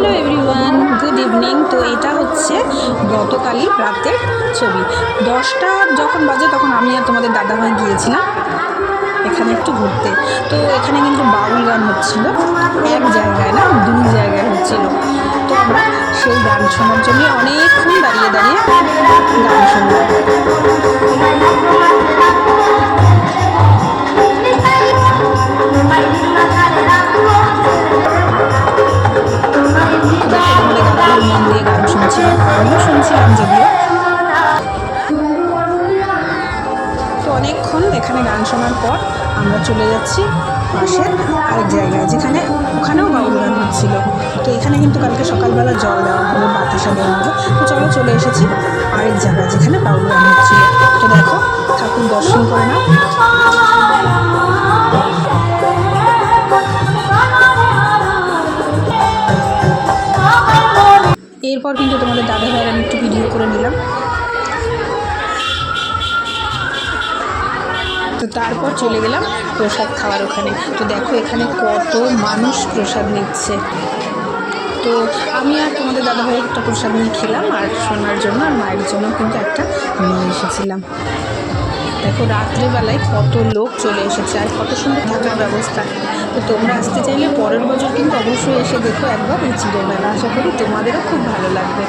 Hello everyone, good evening. তো এটা হচ্ছে গতকালই রাতের ছবি। 10টা যখন বাজে তখন আমি আর তোমাদের দাদাভাই গিয়েছিলাম এখানে একটু ঘুরতে। তো এখানে কিন্তু বাউল গান হচ্ছিল, এক জায়গায় না 2 জায়গায় হচ্ছিল। তো আমরা সেই গান শোনার জন্য অনেকক্ষণ দাঁড়িয়ে দাঁড়িয়ে গান শুনলাম। মন দিয়ে গান শুনছিলাম, আমিও শুনছিলাম যদিও। তো অনেকক্ষণ এখানে গান শোনার পর আমরা চলে যাচ্ছি পাশে আরেক জায়গায়, ওখানেও বাউল গান হচ্ছিল। তো এখানে কিন্তু কালকে সকালবেলা জল দেওয়া হবে, বাতাসা দেওয়া হবে। তো চলে এসেছি আরেক জায়গায় যেখানে বাউল গান হচ্ছিল। তো দেখো, ঠাকুর দর্শন করে নাও। এরপর কিন্তু তোমাদের দাদা ভাইয়ের আমি একটু ভিডিও করে নিলাম। তো তারপর চলে গেলাম প্রসাদ খাওয়ার ওখানে। তো দেখো এখানে কত মানুষ প্রসাদ নিচ্ছে। তো আমি আর তোমাদের দাদা ভাইয়ের একটা প্রসাদ নিয়ে খেলাম, আর সোনার জন্য আর মায়ের জন্য কিন্তু একটা নিয়ে এসেছিলাম। দেখো রাত্রেবেলায় কত লোক চলে এসেছে, আর কত সুন্দর থাকার ব্যবস্থা। তো তোমরা আসতে চাইলে পরের বছর কিন্তু অবশ্যই এসে দেখো একবার এই চিড়ের মেলা। আশা করি তোমাদেরও খুব ভালো লাগবে।